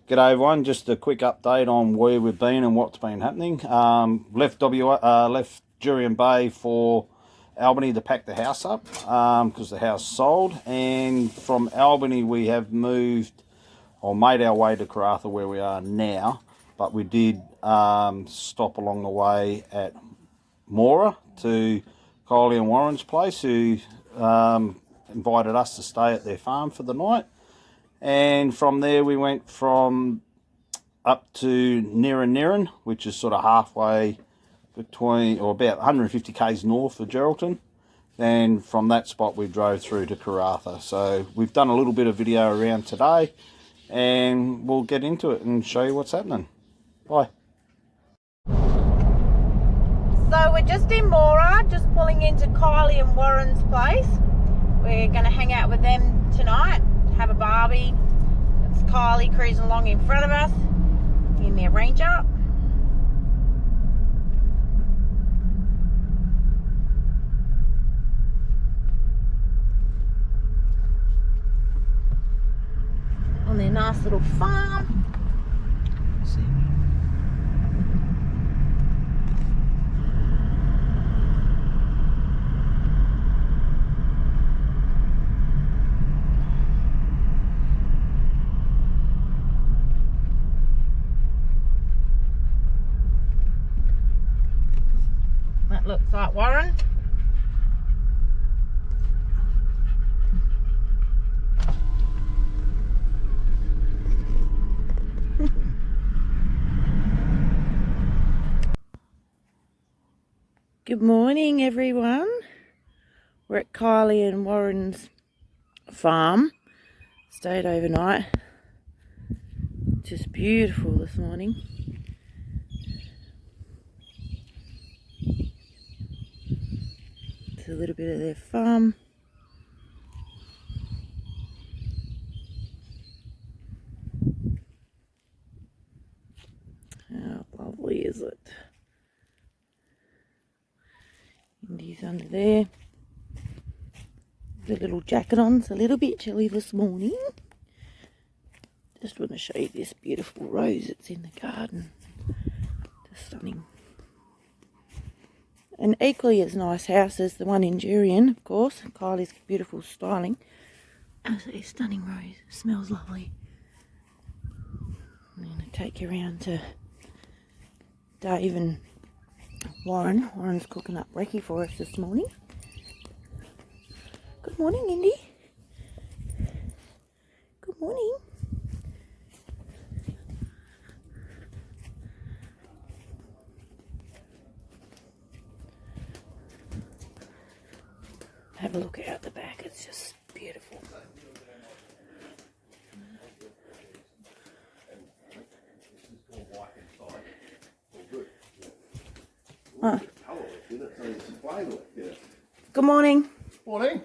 G'day everyone, just a quick update on where we've been and what's been happening. Left Jurien Bay for Albany to pack the house up because the house sold, and from Albany we have moved or made our way to Karratha where we are now, but we did stop along the way at Moora to Kylie and Warren's place, who invited us to stay at their farm for the night. And from there we went up to Nerin, which is sort of halfway between, or about 150 k's north of Geraldton. And from that spot we drove through to Karratha. So we've done a little bit of video around today, and we'll get into it and show you what's happening. Bye. So we're just in Moora, just pulling into Kylie and Warren's place. We're going to hang out with them tonight, have a barbie. It's Kylie cruising along in front of us in their Ranger. On their nice little farm. That looks like Warren. Good morning everyone. We're at Kylie and Warren's farm. Stayed overnight. Just beautiful this morning. It's a little bit of their farm. How lovely is it? Indy's under there. The little jacket on. It's a little bit chilly this morning. Just want to show you this beautiful rose that's in the garden. Just stunning. An equally as nice house as the one in Jurien, of course. Kylie's beautiful styling. Absolutely stunning rose. It smells lovely. I'm going to take you around to Dave and Warren. Warren's cooking up brekkie for us this morning. Good morning, Indy. Good morning. Have a look out the back, it's just beautiful. Oh. Good morning. Morning.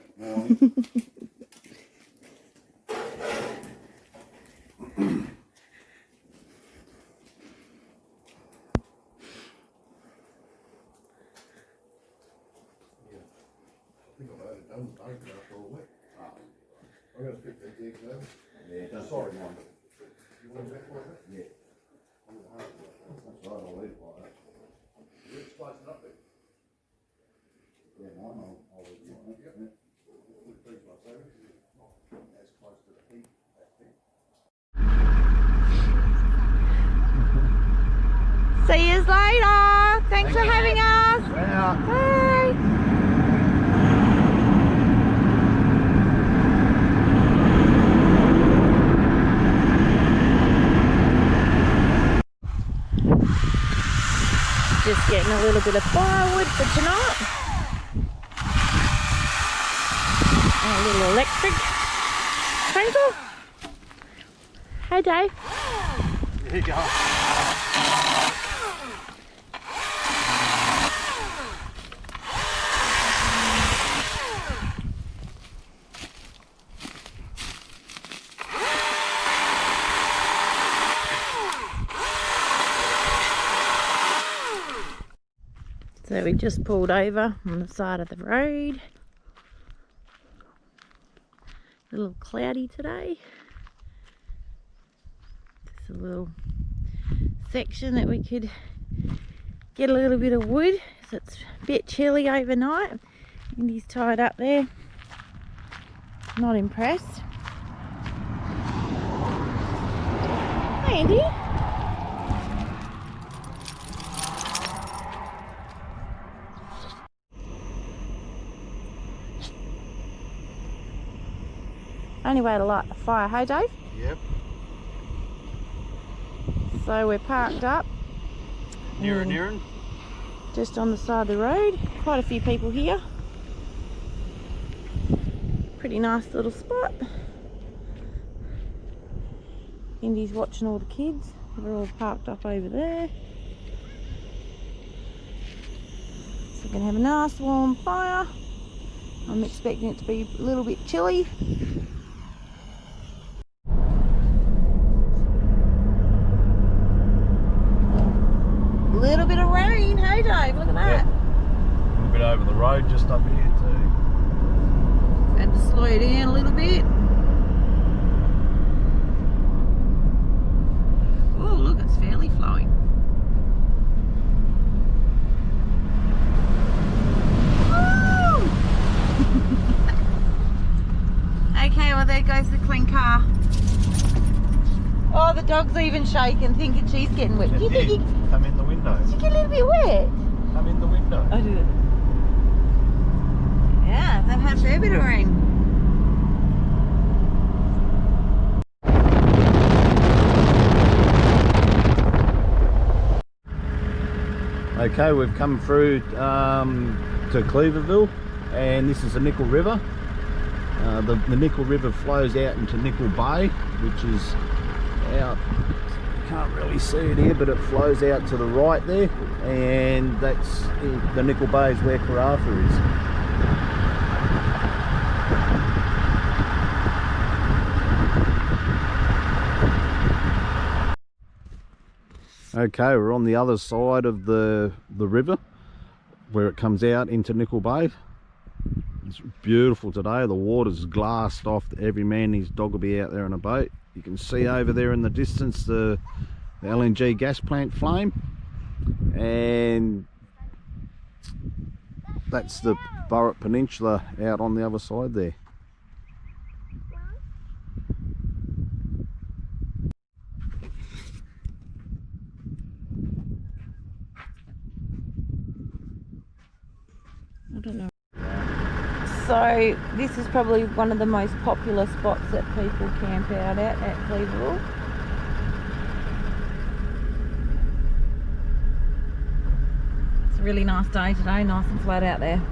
I'm going to pick that dig over. Yeah, don't Sorry, mind. You want to back for it? Yeah. That's right, I'll leave it like that. You spice it up there. Yeah, mine, I'll leave it like that. Yeah. Please, my favourite, because it's not as close to the heat as that. See you later. Thanks for having us. Bye. Just getting a little bit of firewood for tonight. And a little electric sprinkle. Hey Dave. There you go. So we just pulled over on the side of the road. A little cloudy today. Just a a little section that we could get a little bit of wood, so it's a bit chilly overnight. And he's tied up there. Not impressed. Hey, Andy. Only way to light the fire, hey Dave? Yep. So we're parked up. Nearing. Just on the side of the road. Quite a few people here. Pretty nice little spot. Indy's watching all the kids. They're all parked up over there. So we're going to have a nice warm fire. I'm expecting it to be a little bit chilly. A little bit of rain, hey Dave, look at that. Yeah. A little bit over the road just up here too. Had to slow it down a little bit. Oh, look, it's fairly flowing. Woo! Okay, well there goes the clean car. Oh, the dog's even shaking, thinking she's getting wet. Do you think Come in the window. did you get a little bit wet? Come in the window. I did. Yeah, they've had a fair bit of rain. Okay, we've come through to Cleaverville, and this is the Nickel River. The Nickel River flows out into Nickel Bay, which is out, can't really see it here, but it flows out to the right there, and that's the Nickel Bay is where Karratha is. Okay, we're on the other side of the river where it comes out into Nickel Bay. It's beautiful today. The water's glassed off. Every man and his dog will be out there on a boat. You can see over there in the distance the LNG gas plant flame, and that's the Burrup Peninsula out on the other side there. I don't know. So this is probably one of the most popular spots that people camp out at Cleaverville. It's a really nice day today, nice and flat out there.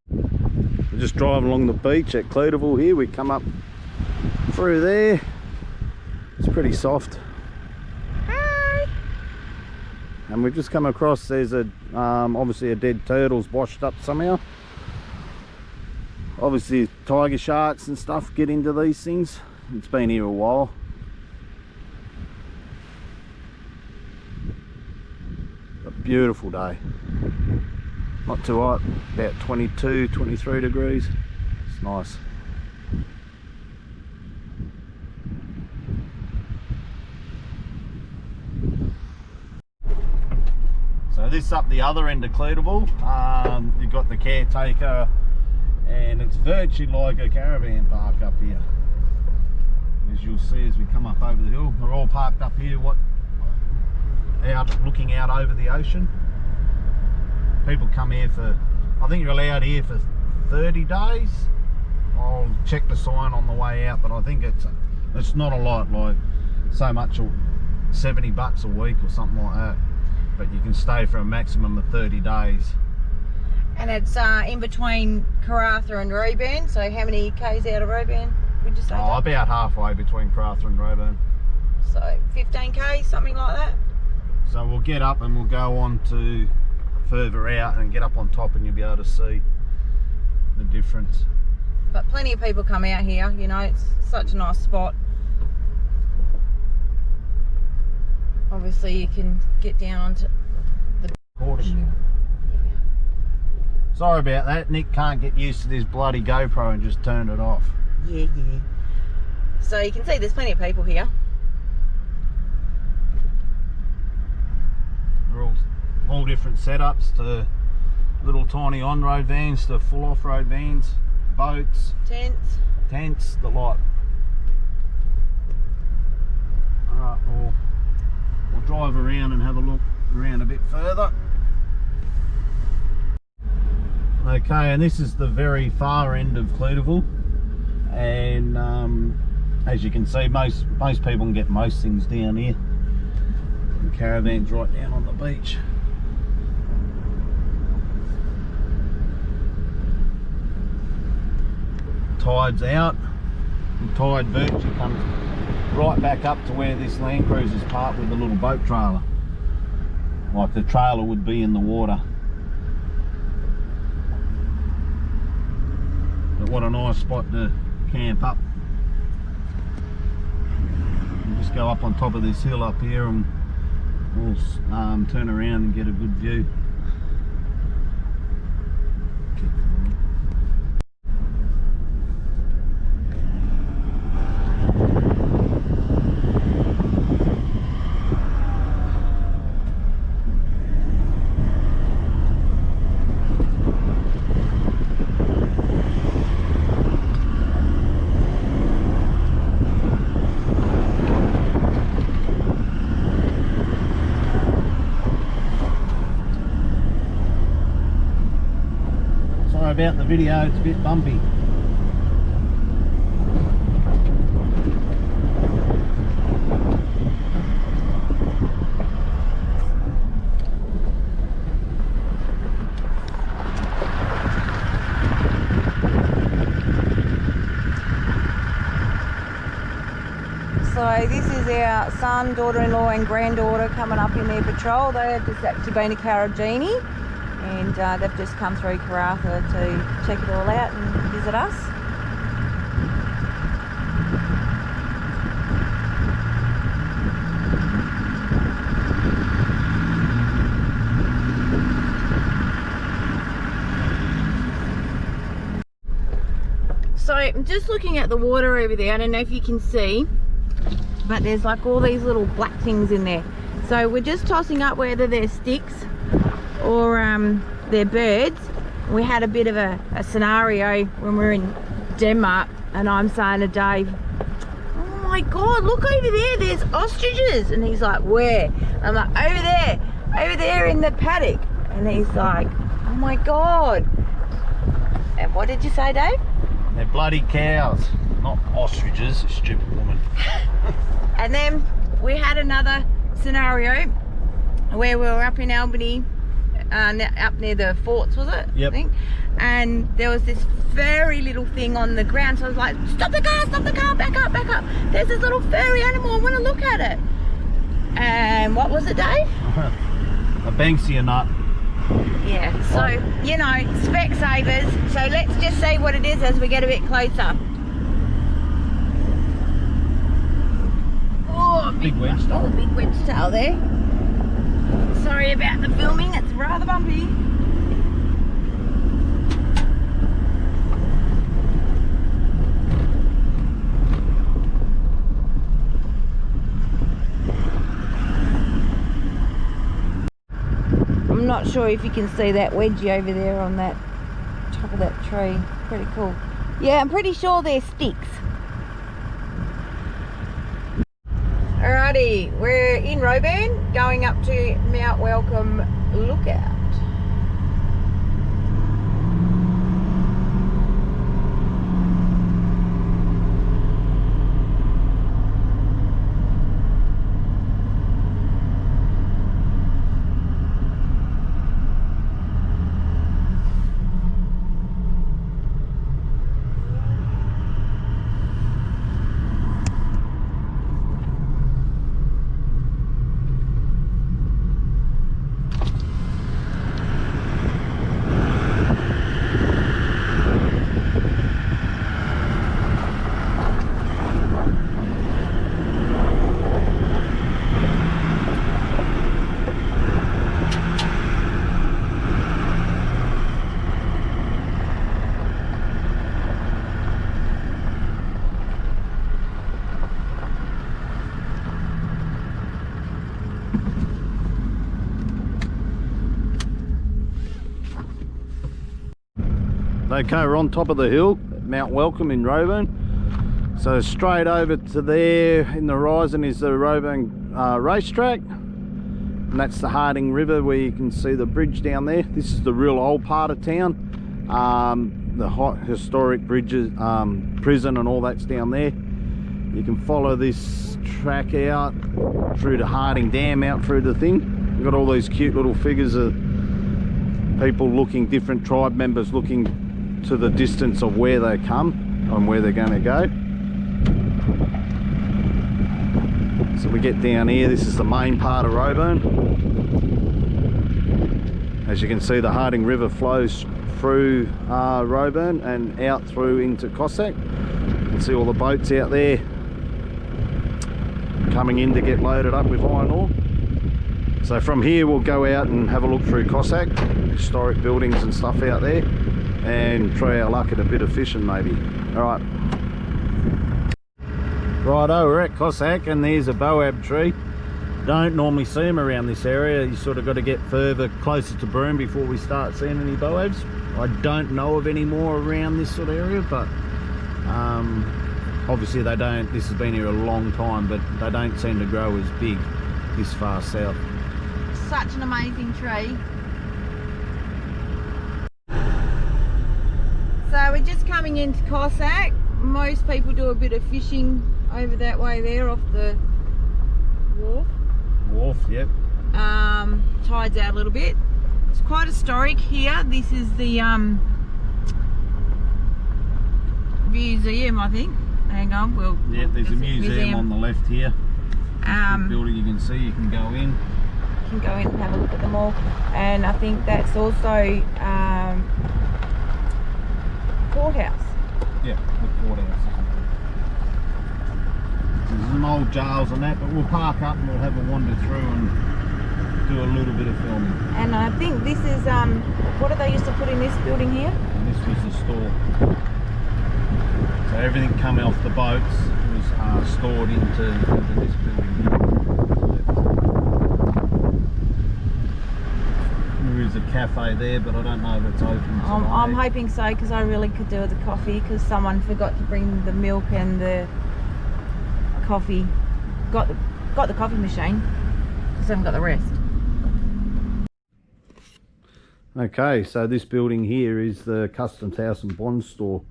We're just driving along the beach at Cleaverville here. We come up through there. It's pretty soft. Hi! And we've just come across, there's a obviously a dead turtle's washed up somehow. Obviously tiger sharks and stuff get into these things. It's been here a while. A beautiful day. Not too hot, about 22, 23 degrees. It's nice. So this up the other end of Cleaverville, you've got the caretaker, and it's virtually like a caravan park up here. As you'll see as we come up over the hill, we're all parked up here, looking out over the ocean. People come here for, I think you're allowed here for 30 days. I'll check the sign on the way out, but I think it's not a lot, like so much, $70 a week or something like that. But you can stay for a maximum of 30 days. And it's in between Karratha and Roebourne, so how many k's out of Roebourne would you say? Oh, about halfway between Karratha and Roebourne. So 15k, something like that? So we'll get up and we'll go on to further out and get up on top, and you'll be able to see the difference. But plenty of people come out here, you know, it's such a nice spot. Obviously you can get down onto the Caution. Sorry about that, Nick can't get used to this bloody GoPro and just turned it off. Yeah. So you can see there's plenty of people here. all different setups, to little tiny on-road vans to full off-road vans, boats, tents, the lot. Alright, we'll drive around and have a look around a bit further. Okay, and this is the very far end of Cleaterville, and as you can see, most people can get most things down here. The caravan's right down on the beach. Tide's out. The tide virtually comes right back up to where this Land Cruiser's parked with the little boat trailer. Like the trailer would be in the water. But what a nice spot to camp up. You just go up on top of this hill up here and we'll turn around and get a good view. About the video, it's a bit bumpy. So this is our son, daughter-in-law and granddaughter coming up in their patrol. They have just actually been to Karratha, and they've just come through Karratha to check it all out and visit us. So I'm just looking at the water over there. I don't know if you can see, but there's like all these little black things in there. So we're just tossing up whether they're sticks or they're birds. We had a bit of a scenario when we were in Denmark, and I'm saying to Dave, oh my god, look over there, there's ostriches. And he's like, where? I'm like, over there in the paddock. And he's like, oh my god. And what did you say, Dave? They're bloody cows, not ostriches, stupid woman. And then we had another scenario where we were up in Albany, up near the forts, was it? Yep. I think. And there was this very little thing on the ground, so I was like, stop the car, back up. There's this little furry animal, I want to look at it. And what was it, Dave? A Banksia nut. Yeah, so, you know, Specsavers. So let's just see what it is as we get a bit closer. Oh, Big wedge tail. Oh, big wedge tail there. Sorry about the filming, it's rather bumpy. I'm not sure if you can see that wedgie over there on that top of that tree. Pretty cool. Yeah, I'm pretty sure they're sticks. Alrighty, we're in Roebourne, going up to Mount Welcome Lookout. Okay, we're on top of the hill, Mount Welcome in Roebourne. So straight over to there in the horizon is the Roebourne racetrack. And that's the Harding River where you can see the bridge down there. This is the real old part of town. The hot historic bridges, prison and all that's down there. You can follow this track out through the Harding Dam, out through the thing. We've got all these cute little figures of people looking, different tribe members looking to the distance of where they come and where they're going to go. So we get down here, this is the main part of Roebourne. As you can see, the Harding River flows through Roebourne and out through into Cossack. You can see all the boats out there coming in to get loaded up with iron ore. So from here we'll go out and have a look through Cossack, historic buildings and stuff out there, and try our luck at a bit of fishing maybe. Alright. Righto, we're at Cossack and there's a boab tree. Don't normally see them around this area. You sort of got to get further, closer to Broome before we start seeing any boabs. I don't know of any more around this sort of area, but obviously they don't, this has been here a long time, but they don't seem to grow as big this far south. Such an amazing tree. So we're just coming into Cossack. Most people do a bit of fishing over that way there off the wharf. Wharf, yep. Tides out a little bit. It's quite historic here. This is the museum, I think. Hang on, Yeah, there's a museum on the left here. Big building you can see, you can go in. You can go in and have a look at them all. And I think that's also courthouse. Yeah, the courthouse. There's some old jails and that, but we'll park up and we'll have a wander through and do a little bit of filming. And I think this is, what did they used to put in this building here? And this was the store. So everything coming off the boats was stored into this building here. There is a cafe there, but I don't know if it's open today. I'm hoping so, because I really could do with a coffee, because someone forgot to bring the milk and the coffee. Got the coffee machine, because I haven't got the rest. Okay, so this building here is the Customs House and Bond Store.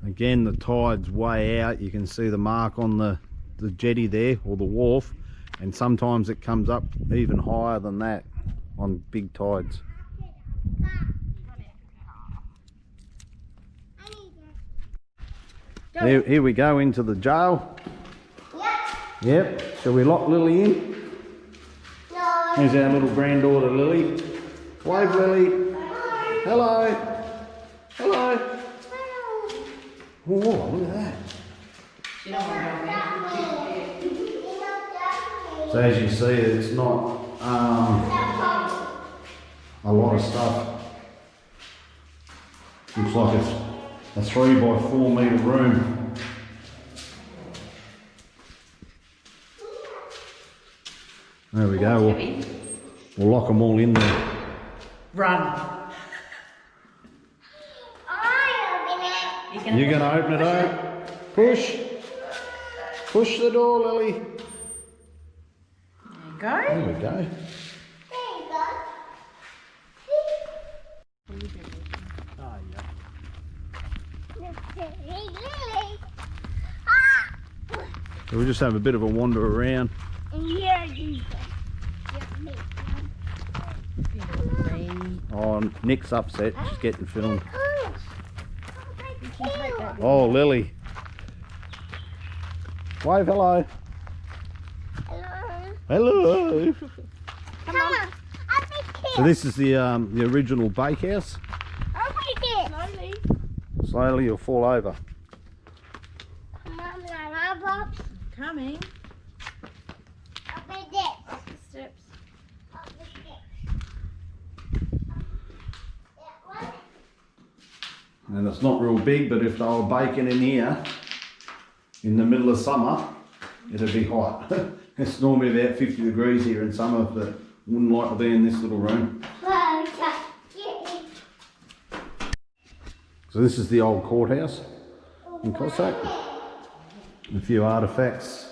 Again, the tide's way out. You can see the mark on the jetty there, or the wharf, and sometimes it comes up even higher than that on big tides. Here we go into the jail. Yep. Shall we lock Lily in? No. Here's our little granddaughter Lily. Wave, Lily. Hello. Hello. Oh, look at that. So as you see, it's not a lot of stuff. Looks like it's a 3 by 4 metre room. There we go. We'll lock them all in there. Run. You're going to open it up. Push. Push the door, Lily. There There we go. Oh, yeah. So we'll just have a bit of a wander around. Oh, Nick's upset. She's getting filmed. Oh, Lily. Wave hello. Hello. Come on. So this is the original bakehouse. Slowly. Slowly you'll fall over. Coming. Steps. And it's not real big, but if they were baking in here in the middle of summer, it'd be hot. It's normally about 50 degrees here in summer, but wouldn't like to be in this little room. So this is the old courthouse in Cossack. A few artefacts.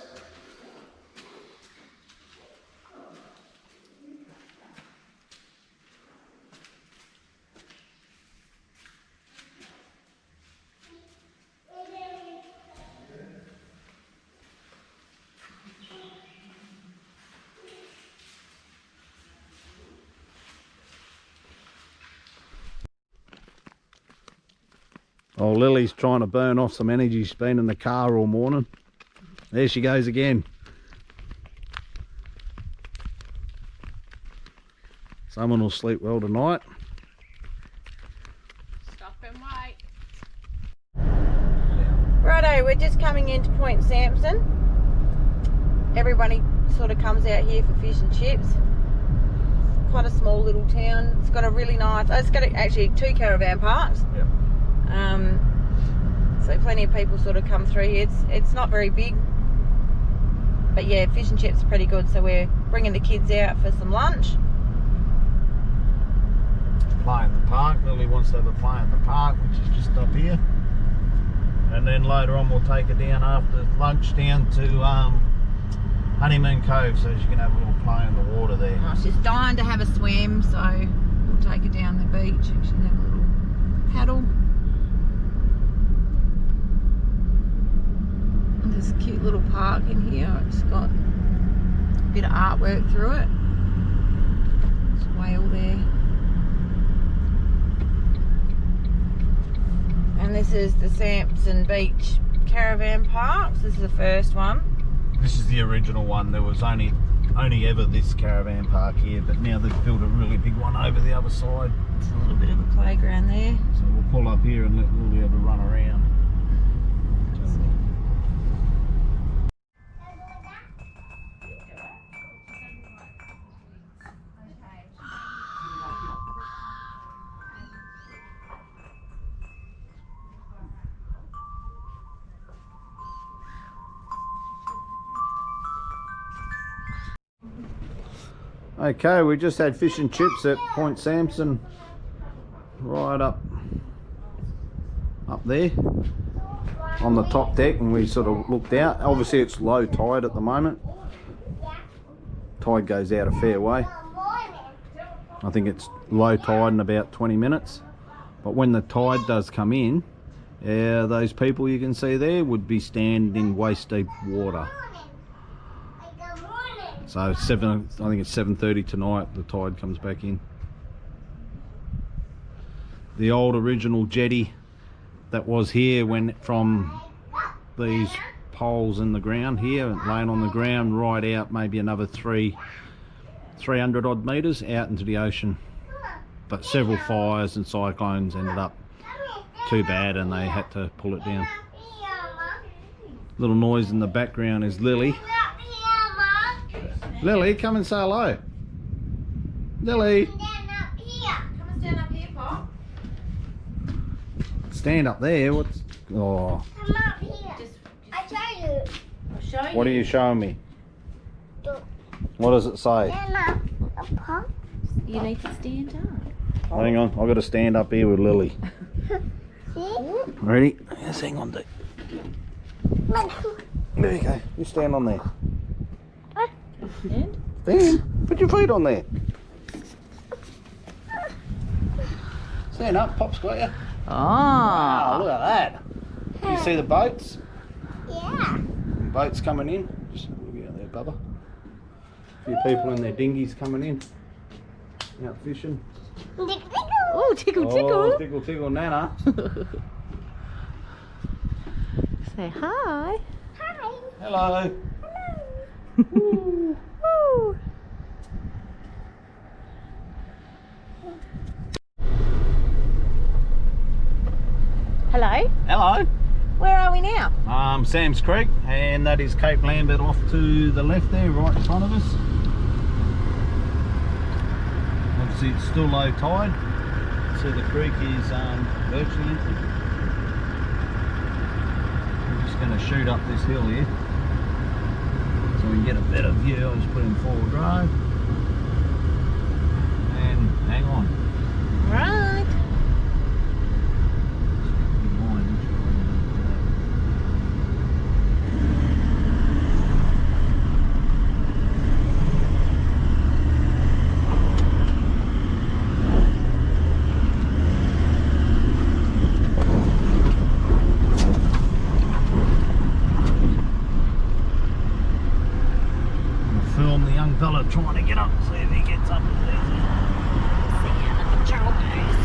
Oh, Lily's trying to burn off some energy. She's been in the car all morning. There she goes again. Someone will sleep well tonight. Stop and wait. Righto, we're just coming into Point Sampson. Everybody sort of comes out here for fish and chips. It's quite a small little town. It's got a really nice, it's got actually 2 caravan parks. Yep. So plenty of people sort of come through here. It's not very big, but yeah, fish and chips are pretty good. So we're bringing the kids out for some lunch. Play in the park. Lily wants to have a play in the park, which is just up here. And then later on we'll take her down after lunch down to Honeymoon Cove, so she can have a little play in the water there. Oh, she's dying to have a swim, so we'll take her down the beach and she can have a little paddle. There's a cute little park in here. It's got a bit of artwork through it. There's a whale there. And this is the Sampson Beach Caravan Parks. This is the first one. This is the original one. There was only ever this caravan park here, but now they've built a really big one over the other side. There's a little bit of a playground there. So we'll pull up here and let Lily have a run around. Okay, we just had fish and chips at Point Sampson, right up there on the top deck, and we sort of looked out. Obviously it's low tide at the moment. Tide goes out a fair way. I think it's low tide in about 20 minutes. But when the tide does come in, those people you can see there would be standing in waist deep water. So I think it's 7:30 tonight the tide comes back in. The old original jetty that was here went from these poles in the ground here, laying on the ground, right out maybe another 300 odd metres out into the ocean. But several fires and cyclones ended up too bad and they had to pull it down. Little noise in the background is Lily. Lily, come and say hello. Lily. Stand up here. Come and stand up here, Pop. Stand up there. What's? Oh. Come up here. I show you. I'll show you. What are you showing me? Look. What does it say? Stand up. Pop. You need to stand up. Hang on, I've got to stand up here with Lily. See? Ready? Yes, hang on, Dick. There you go. You stand on there. And? Stand. Put your feet on there. Stand up. Pop's got you. Oh. Wow, look at that. Can you see the boats? Yeah. Boats coming in. Just look out there, Bubba. A few people in their dinghies coming in. Out fishing. Oh, tickle, tickle. Oh, tickle, tickle, Nana. Say hi. Hi. Hello. Woo. Woo. Hello. Hello. Where are we now? Sam's Creek, and that is Cape Lambert off to the left there, right in front of us. Obviously it's still low tide, so the creek is virtually empty. I'm just going to shoot up this hill here. So we can get a better view, I'll just put in 4-wheel drive. And hang on. Right. Film the young fella trying to get up, see if he gets up as easy. See how the patrol goes.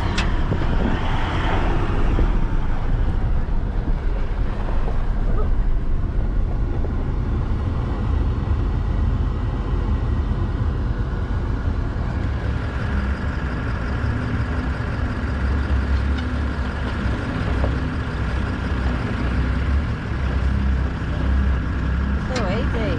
So easy.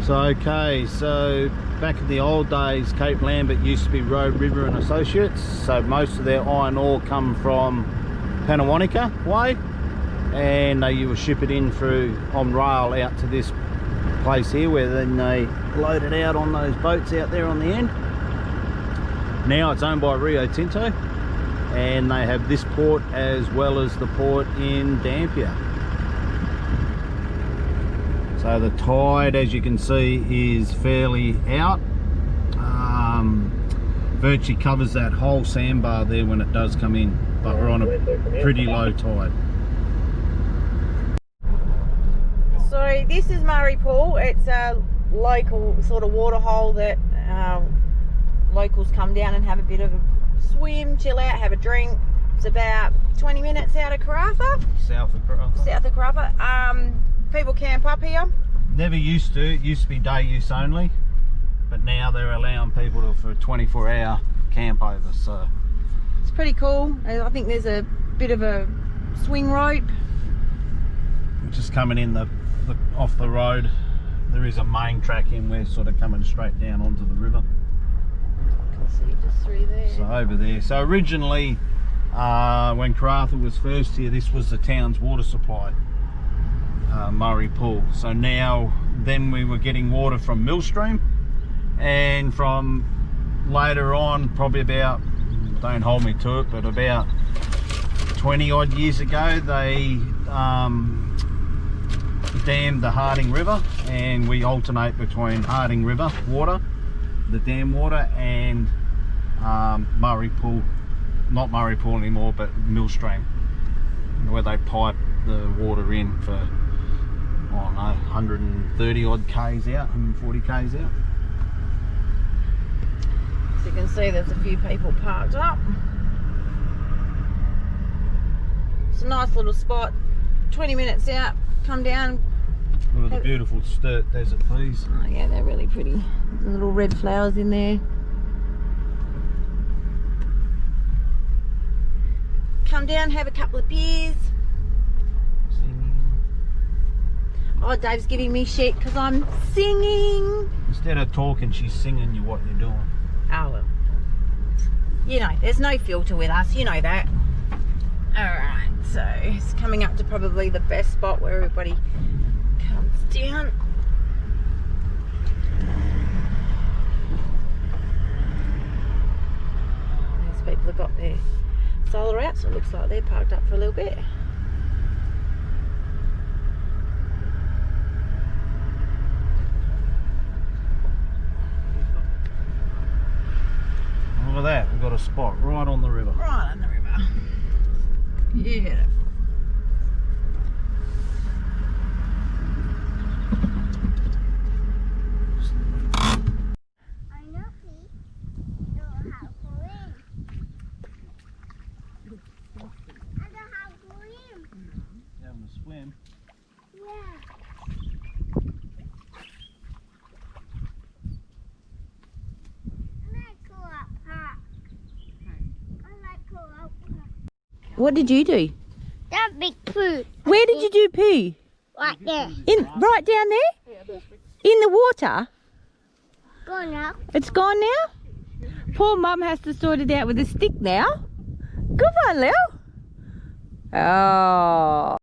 So okay, so back in the old days, Cape Lambert used to be Road River and Associates. So most of their iron ore come from Panawanika way, and you will ship it in through on rail out to this place here, where then they load it out on those boats out there on the end. Now it's owned by Rio Tinto, and they have this port as well as the port in Dampier. So the tide, as you can see, is fairly out. Virtually covers that whole sandbar there when it does come in, but we're on a pretty low tide. So this is Murray Pool. It's a local sort of water hole that locals come down and have a bit of a swim, chill out, have a drink. It's about 20 minutes out of Karratha. South of Karratha. South of Karratha. People camp up here. Never used to. It used to be day use only, but now they're allowing people to for a 24-hour camp over. So It's pretty cool. I think there's a bit of a swing rope. just coming in the off the road, there is a main track in. We're sort of coming straight down onto the river. I can see just through there. So over there. So originally, when Karratha was first here, this was the town's water supply, Murray Pool. So now, then we were getting water from Millstream, and from later on, probably about, don't hold me to it, but about 20 odd years ago, they dammed the Harding River, and we alternate between Harding River water, the dam water, and Murray Pool, not Murray Pool anymore, but Millstream, where they pipe the water in for, I don't know, 130 odd k's out, 140 k's out. So you can see there's a few people parked up. It's a nice little spot. 20 minutes out, come down. Look at the beautiful Sturt desert peas. Oh yeah, they're really pretty. Little red flowers in there. Come down, have a couple of beers. Singing. Oh, Dave's giving me shit because I'm singing. Instead of talking, she's singing you what you're doing. Oh well. You know, there's no filter with us, you know that. Alright, so it's coming up to probably the best spot where everybody comes down. These people have got their solar out, so it looks like they're parked up for a little bit. Look at that, we've got a spot right on the river. Right on the river. Yeah. I know he know how to swim. I know how to swim. Having a swim. Yeah. I like Karratha. I like Karratha. What did you do? That big food. Where did you do poo? Right there. Right down there? In the water? Go now. It's gone now? poor mum has to sort it out with a stick now. Good one, Lil. Oh.